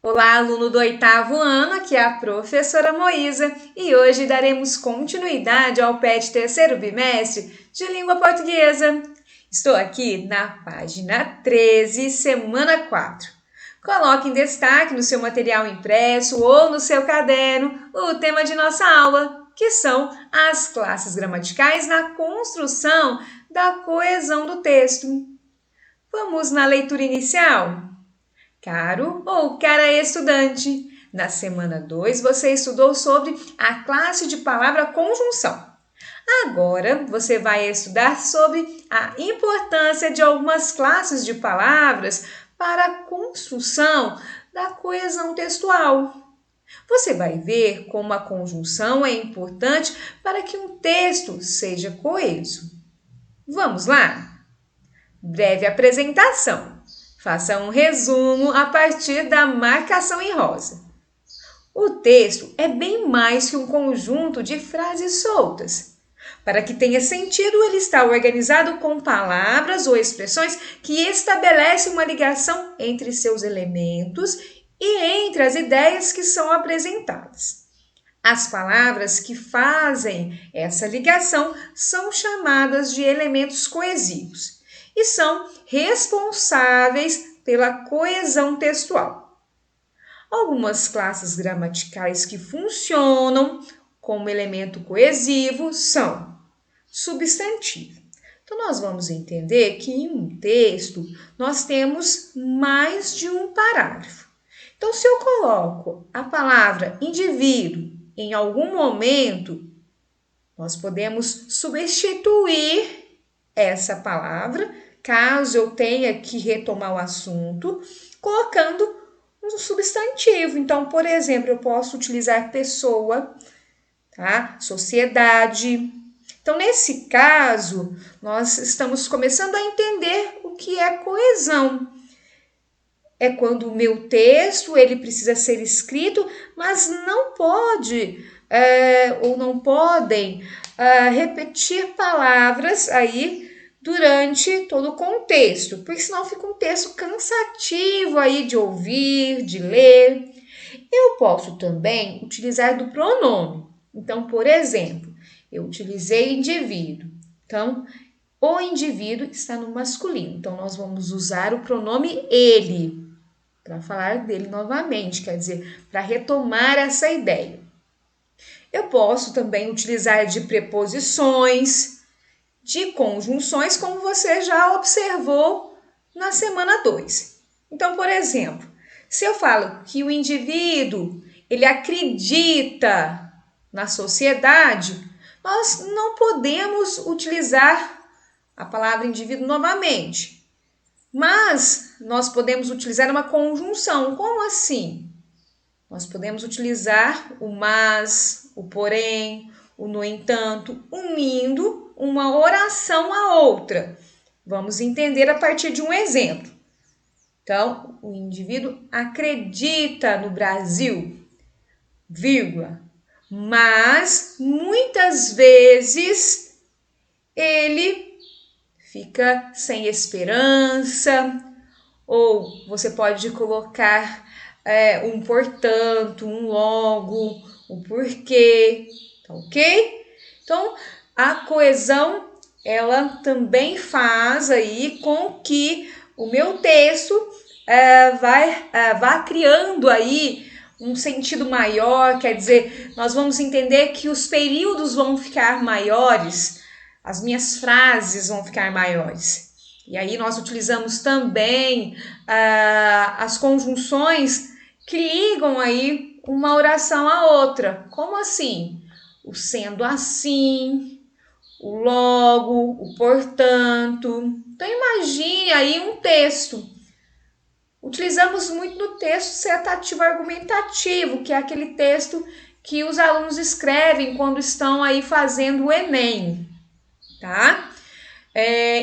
Olá, aluno do 8º ano, aqui é a professora Moísa e hoje daremos continuidade ao PET terceiro bimestre de língua portuguesa. Estou aqui na página 13, semana 4. Coloque em destaque no seu material impresso ou no seu caderno o tema de nossa aula, que são as classes gramaticais na construção da coesão do texto. Vamos na leitura inicial? Caro ou cara estudante, na semana 2 você estudou sobre a classe de palavra conjunção. Agora você vai estudar sobre a importância de algumas classes de palavras para a construção da coesão textual. Você vai ver como a conjunção é importante para que um texto seja coeso. Vamos lá? Breve apresentação. Faça um resumo a partir da marcação em rosa. O texto é bem mais que um conjunto de frases soltas. Para que tenha sentido, ele está organizado com palavras ou expressões que estabelecem uma ligação entre seus elementos e entre as ideias que são apresentadas. As palavras que fazem essa ligação são chamadas de elementos coesivos e são responsáveis pela coesão textual. Algumas classes gramaticais que funcionam como elemento coesivo são substantivo. Então, nós vamos entender que em um texto nós temos mais de um parágrafo. Então, se eu coloco a palavra indivíduo em algum momento, nós podemos substituir essa palavra, caso eu tenha que retomar o assunto, colocando um substantivo. Então, por exemplo, eu posso utilizar pessoa, tá? Sociedade. Então, nesse caso, nós estamos começando a entender o que é coesão. É quando o meu texto ele precisa ser escrito, mas não pode ou não podem repetir palavras aí durante todo o contexto, porque senão fica um texto cansativo aí de ouvir, de ler. Eu posso também utilizar do pronome. Então, por exemplo, eu utilizei indivíduo. Então, o indivíduo está no masculino. Então, nós vamos usar o pronome ele para falar dele novamente, quer dizer, para retomar essa ideia. Eu posso também utilizar de preposições, de conjunções, como você já observou na semana 2. Então, por exemplo, se eu falo que o indivíduo ele acredita na sociedade, nós não podemos utilizar a palavra indivíduo novamente. Mas nós podemos utilizar uma conjunção. Como assim? Nós podemos utilizar o mas, o porém, o no entanto, unindo uma oração a outra. Vamos entender a partir de um exemplo. Então, o indivíduo acredita no Brasil, vírgula, mas muitas vezes ele fica sem esperança, ou você pode colocar um portanto, um logo, um porquê, tá ok? Então, a coesão, ela também faz aí com que o meu texto vá criando aí um sentido maior, quer dizer, nós vamos entender que os períodos vão ficar maiores, as minhas frases vão ficar maiores. E aí nós utilizamos também as conjunções que ligam aí uma oração à outra. Como assim? O sendo assim, o logo, o portanto. Então imagine aí um texto. Utilizamos muito no texto setativo argumentativo, que é aquele texto que os alunos escrevem quando estão aí fazendo o Enem, tá?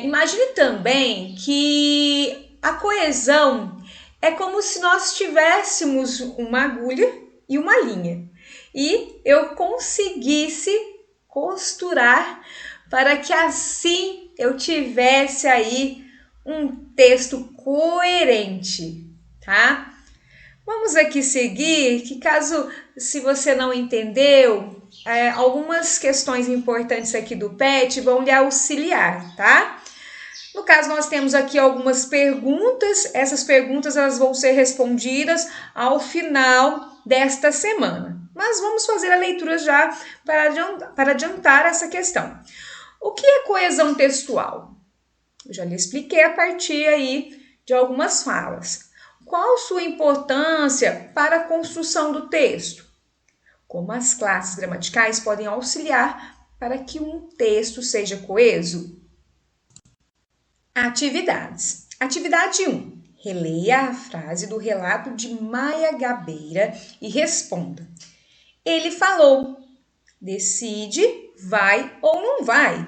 Imagine também que a coesão é como se nós tivéssemos uma agulha e uma linha e eu conseguisse costurar para que assim eu tivesse aí um texto coerente, tá? Vamos aqui seguir, que se você não entendeu, algumas questões importantes aqui do PET vão lhe auxiliar, tá? No caso, nós temos aqui algumas perguntas, essas perguntas elas vão ser respondidas ao desta semana. Mas vamos fazer a leitura já para adiantar essa questão. O que é coesão textual? Eu já lhe expliquei a partir aí de algumas falas. Qual sua importância para a construção do texto? Como as classes gramaticais podem auxiliar para que um texto seja coeso? Atividades. Atividade 1. Releia a frase do relato de Maia Gabeira e responda. Ele falou. Decide, vai ou não vai.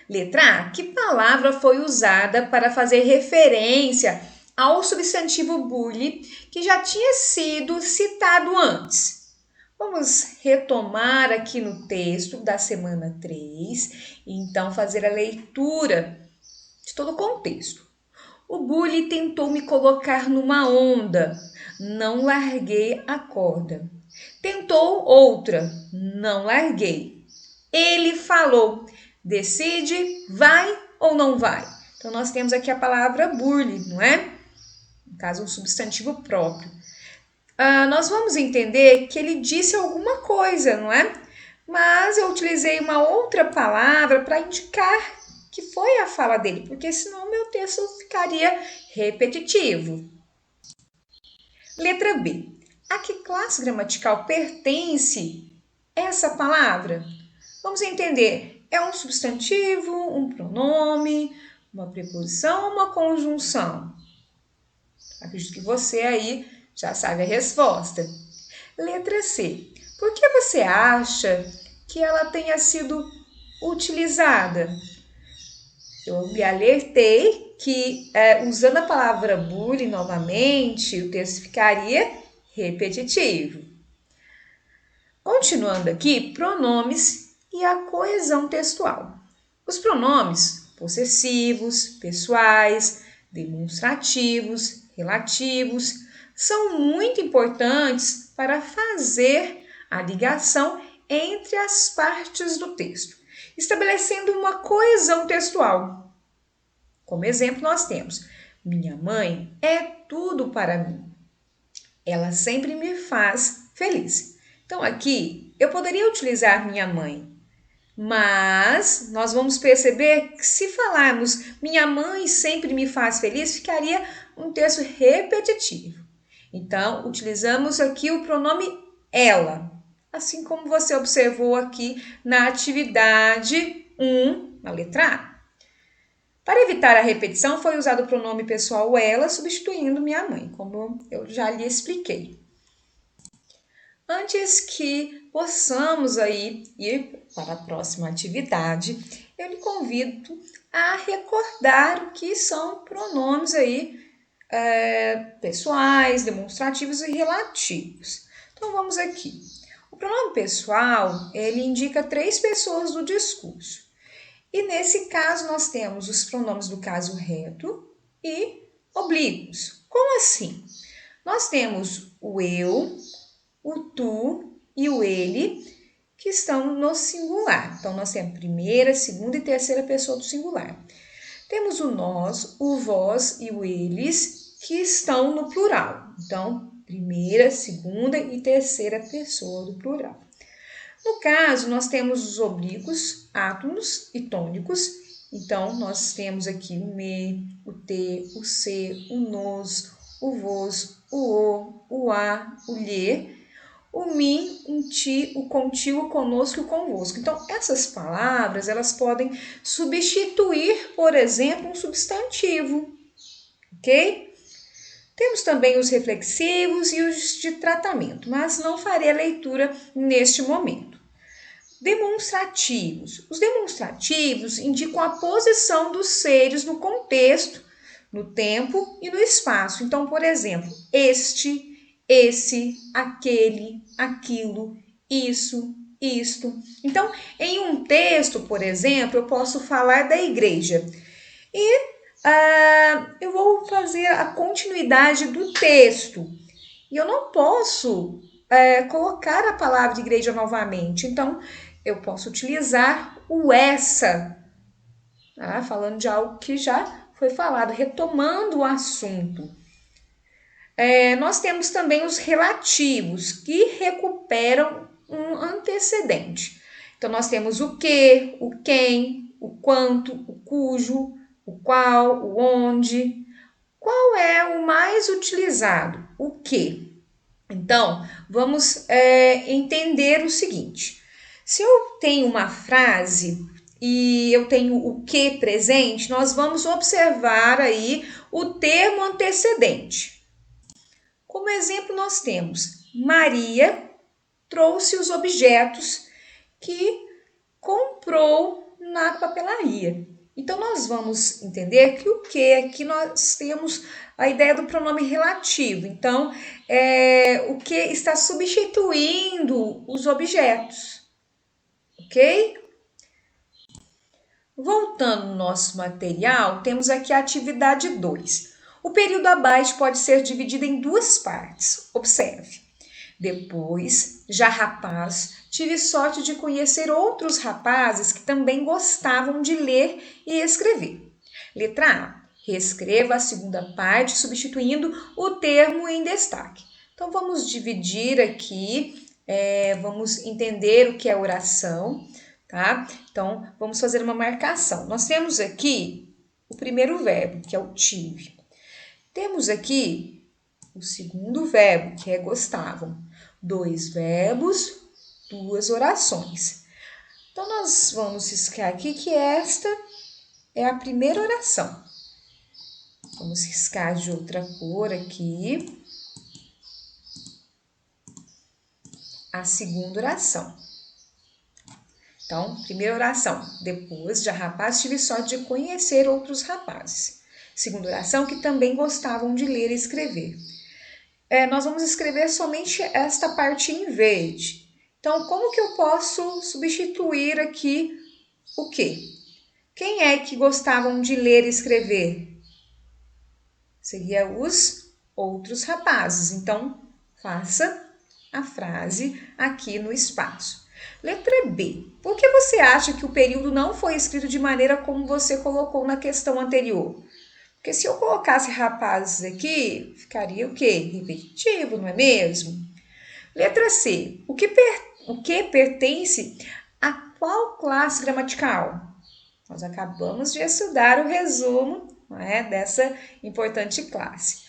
Letra A. Que palavra foi usada para fazer referência ao substantivo bully que já tinha sido citado antes? Vamos retomar aqui no texto da semana 3 e então fazer a leitura de todo o contexto. O bully tentou me colocar numa onda, não larguei a corda. Tentou outra, não larguei. Ele falou, decide, vai ou não vai? Então, nós temos aqui a palavra bully, não é? No caso, um substantivo próprio. Nós vamos entender que ele disse alguma coisa, não é? Mas eu utilizei uma outra palavra para indicar que foi a fala dele, porque senão meu texto ficaria repetitivo. Letra B. A que classe gramatical pertence essa palavra? Vamos entender. É um substantivo, um pronome, uma preposição ou uma conjunção? Acredito que você aí já sabe a resposta. Letra C. Por que você acha que ela tenha sido utilizada? Eu me alertei que, usando a palavra bullying novamente, o texto ficaria repetitivo. Continuando aqui, pronomes e a coesão textual. Os pronomes possessivos, pessoais, demonstrativos, relativos, são muito importantes para fazer a ligação entre as partes do texto, estabelecendo uma coesão textual. Como exemplo, nós temos: minha mãe é tudo para mim. Ela sempre me faz feliz. Então, aqui, eu poderia utilizar minha mãe, mas nós vamos perceber que se falarmos minha mãe sempre me faz feliz, ficaria um texto repetitivo. Então, utilizamos aqui o pronome ela, assim como você observou aqui na atividade 1, na letra A. Para evitar a repetição, foi usado o pronome pessoal ela, substituindo minha mãe, como eu já lhe expliquei. Antes que possamos aí ir para a próxima atividade, eu lhe convido a recordar o que são pronomes aí pessoais, demonstrativos e relativos. Então vamos aqui. O pronome pessoal, ele indica 3 pessoas do discurso. E nesse caso nós temos os pronomes do caso reto e oblíquos. Como assim? Nós temos o eu, o tu e o ele, que estão no singular. Então, nós temos primeira, segunda e terceira pessoa do singular. Temos o nós, o vós e o eles, que estão no plural. Então, primeira, segunda e terceira pessoa do plural. No caso, nós temos os oblíquos, átonos e tônicos. Então, nós temos aqui o me, o te, o se, o nos, o vos, o a, o lhe, o mim, o ti, o contigo, o conosco e o convosco. Então, essas palavras, elas podem substituir, por exemplo, um substantivo, ok? Temos também os reflexivos e os de tratamento, mas não farei a leitura neste momento. Demonstrativos. Os demonstrativos indicam a posição dos seres no contexto, no tempo e no espaço. Então, por exemplo, este, esse, aquele, aquilo, isso, isto. Então, em um texto, por exemplo, eu posso falar da igreja. E eu vou fazer a continuidade do texto. E eu não posso colocar a palavra igreja novamente. Então, eu posso utilizar o essa, tá? Falando de algo que já foi falado, retomando o assunto. Nós temos também os relativos, que recuperam um antecedente. Então, nós temos o que, o quem, o quanto, o cujo, o qual, o onde. Qual é o mais utilizado? O que? Então, vamos entender o seguinte. Se eu tenho uma frase e eu tenho o que presente, nós vamos observar aí o termo antecedente. Como exemplo, nós temos Maria trouxe os objetos que comprou na papelaria. Então, nós vamos entender que o que aqui nós temos a ideia do pronome relativo. Então, o que está substituindo os objetos, ok? Voltando no nosso material, temos aqui a atividade 2. O período abaixo pode ser dividido em duas partes. Observe. Depois, já rapaz, tive sorte de conhecer outros rapazes que também gostavam de ler e escrever. Letra A. Reescreva a segunda parte, substituindo o termo em destaque. Então, vamos dividir aqui, vamos entender o que é oração, tá? Então, vamos fazer uma marcação. Nós temos aqui o primeiro verbo, que é o tive. Temos aqui o segundo verbo, que é gostavam. 2 verbos, 2 orações. Então, nós vamos riscar aqui que esta é a primeira oração. Vamos riscar de outra cor aqui. A segunda oração. Então, primeira oração. Depois, já rapaz, tive sorte de conhecer outros rapazes. Segunda oração, que também gostavam de ler e escrever. Nós vamos escrever somente esta parte em verde. Então, como que eu posso substituir aqui o quê? Quem é que gostavam de ler e escrever? Seria os outros rapazes. Então, faça a frase aqui no espaço. Letra B. Por que você acha que o período não foi escrito de maneira como você colocou na questão anterior? Porque se eu colocasse rapazes aqui, ficaria o quê? Repetitivo, não é mesmo? Letra C. O que pertence a qual classe gramatical? Nós acabamos de estudar o resumo, não é, dessa importante classe.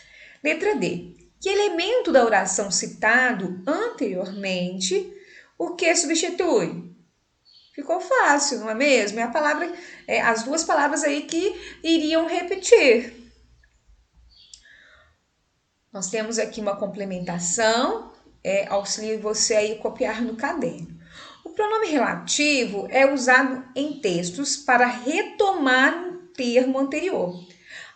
Letra D. Que elemento da oração citado anteriormente o que substitui? Ficou fácil, não é mesmo? É a palavra, as duas palavras aí que iriam repetir. Nós temos aqui uma complementação, auxilia você aí a copiar no caderno. O pronome relativo é usado em textos para retomar um termo anterior.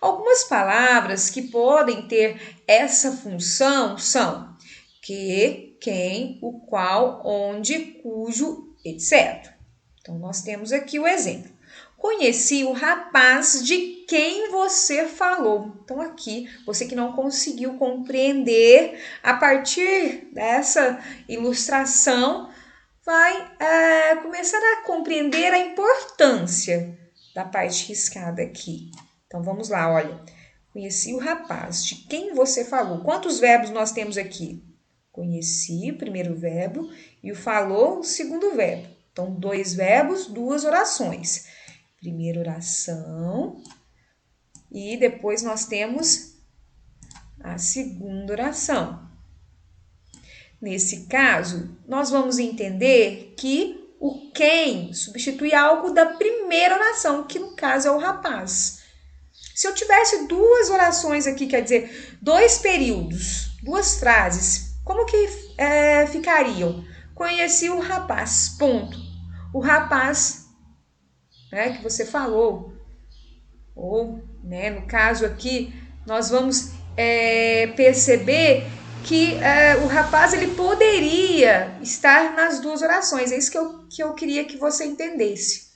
Algumas palavras que podem ter essa função são que, quem, o qual, onde, cujo, etc. Então, nós temos aqui o exemplo. Conheci o rapaz de quem você falou. Então, aqui, você que não conseguiu compreender, a partir dessa ilustração, vai começar a compreender a importância da parte riscada aqui. Então, vamos lá, olha. Conheci o rapaz de quem você falou. Quantos verbos nós temos aqui? Conheci, o primeiro verbo, e o falou, o segundo verbo. Então, 2 verbos, 2 orações. Primeira oração e depois nós temos a segunda oração. Nesse caso, nós vamos entender que o quem substitui algo da primeira oração, que no caso é o rapaz. Se eu tivesse 2 orações aqui, quer dizer, 2 períodos, 2 frases, como que ficariam? Conheci o rapaz, ponto. O rapaz, né, que você falou, ou, né, no caso aqui, nós vamos perceber que o rapaz ele poderia estar nas 2 orações. É isso que eu queria que você entendesse.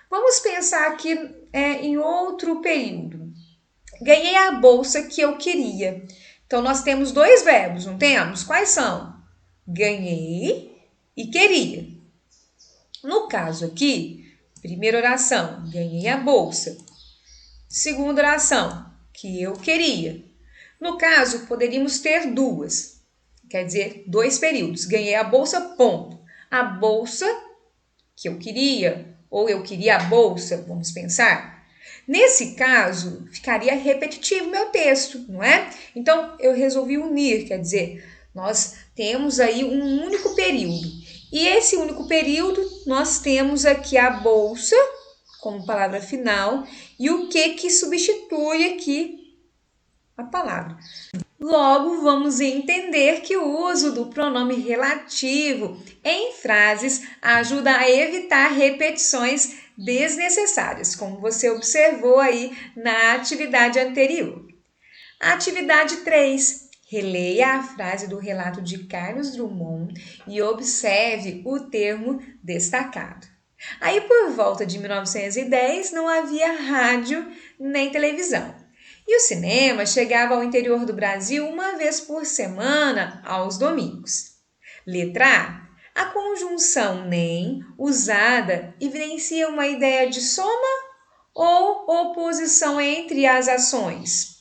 Vamos pensar aqui em outro período. Ganhei a bolsa que eu queria. Então, nós temos dois verbos, não temos? Quais são? Ganhei e queria. No caso aqui, primeira oração, ganhei a bolsa. Segunda oração, que eu queria. No caso, poderíamos ter duas. Quer dizer, dois períodos. Ganhei a bolsa, ponto. A bolsa que eu queria, ou eu queria a bolsa, vamos pensar. Nesse caso, ficaria repetitivo meu texto, não é? Então, eu resolvi unir, quer dizer, nós temos aí um único período. E esse único período, nós temos aqui a bolsa, como palavra final, e o que substitui aqui a palavra. Logo, vamos entender que o uso do pronome relativo em frases ajuda a evitar repetições desnecessárias, como você observou aí na atividade anterior. Atividade 3. Releia a frase do relato de Carlos Drummond e observe o termo destacado. Aí, por volta de 1910, não havia rádio nem televisão. E o cinema chegava ao interior do Brasil uma vez por semana, aos domingos. Letra A. A conjunção nem, usada, evidencia uma ideia de soma ou oposição entre as ações.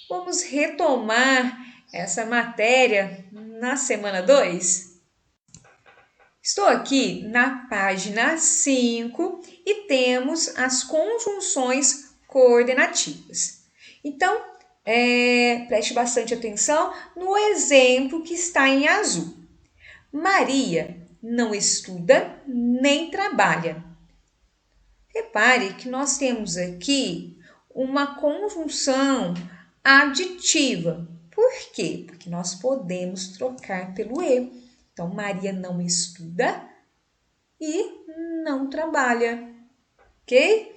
Vamos retomar essa matéria na semana 2? Estou aqui na página 5 e temos as conjunções coordenativas. Então, preste bastante atenção no exemplo que está em azul. Maria não estuda nem trabalha. Repare que nós temos aqui uma conjunção aditiva. Por quê? Porque nós podemos trocar pelo E. Então, Maria não estuda e não trabalha. Ok?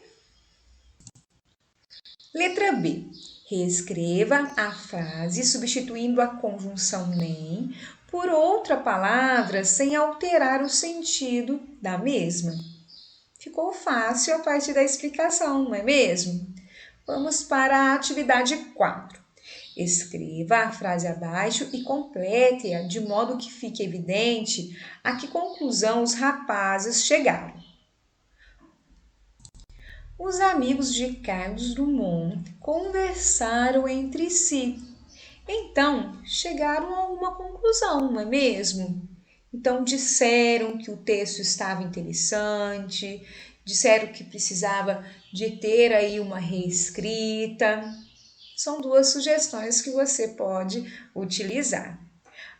Letra B. Reescreva a frase substituindo a conjunção nem por outra palavra sem alterar o sentido da mesma. Ficou fácil a partir da explicação, não é mesmo? Vamos para a atividade 4. Escreva a frase abaixo e complete-a de modo que fique evidente a que conclusão os rapazes chegaram. Os amigos de Carlos Drummond conversaram entre si. Então, chegaram a uma conclusão, não é mesmo? Então, disseram que o texto estava interessante, disseram que precisava de ter aí uma reescrita. São duas sugestões que você pode utilizar.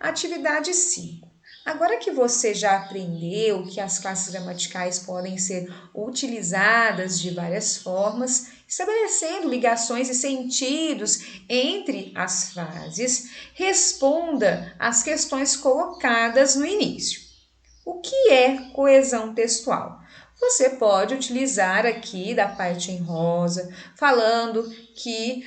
Atividade 5. Agora que você já aprendeu que as classes gramaticais podem ser utilizadas de várias formas, estabelecendo ligações e sentidos entre as frases, responda às questões colocadas no início. O que é coesão textual? Você pode utilizar aqui da parte em rosa, falando que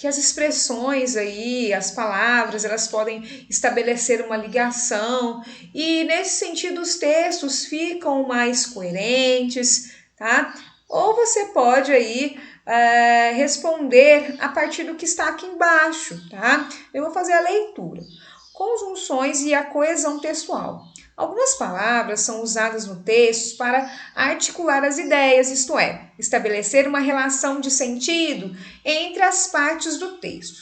as expressões aí, as palavras, elas podem estabelecer uma ligação e nesse sentido os textos ficam mais coerentes, tá? Ou você pode aí responder a partir do que está aqui embaixo, tá? Eu vou fazer a leitura. Conjunções e a coesão textual. Algumas palavras são usadas no texto para articular as ideias, isto é, estabelecer uma relação de sentido entre as partes do texto.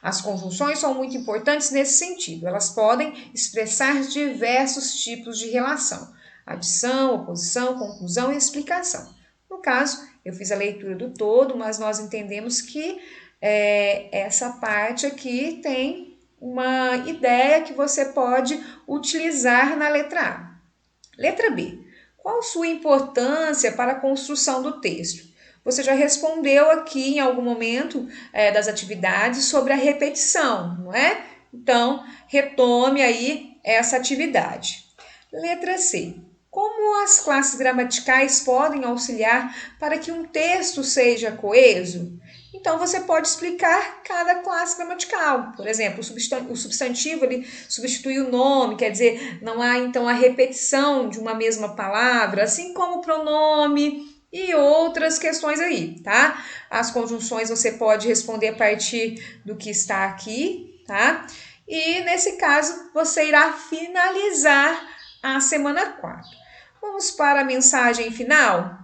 As conjunções são muito importantes nesse sentido. Elas podem expressar diversos tipos de relação: adição, oposição, conclusão e explicação. No caso, eu fiz a leitura do todo, mas nós entendemos que essa parte aqui tem uma ideia que você pode utilizar na letra A. Letra B. Qual sua importância para a construção do texto? Você já respondeu aqui em algum momento das atividades sobre a repetição, não é? Então, retome aí essa atividade. Letra C. Como as classes gramaticais podem auxiliar para que um texto seja coeso? Então, você pode explicar cada classe gramatical. Por exemplo, o substantivo ele substitui o nome, quer dizer, não há então a repetição de uma mesma palavra, assim como o pronome, e outras questões aí, tá? As conjunções você pode responder a partir do que está aqui, tá? E nesse caso você irá finalizar a semana 4. Vamos para a mensagem final?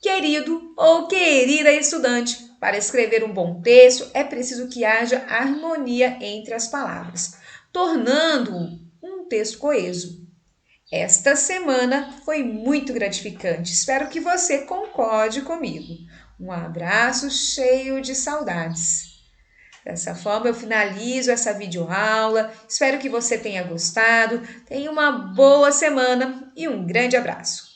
Querido ou querida estudante, para escrever um bom texto é preciso que haja harmonia entre as palavras, tornando-o um texto coeso. Esta semana foi muito gratificante. Espero que você concorde comigo. Um abraço cheio de saudades. Dessa forma eu finalizo essa videoaula. Espero que você tenha gostado. Tenha uma boa semana e um grande abraço.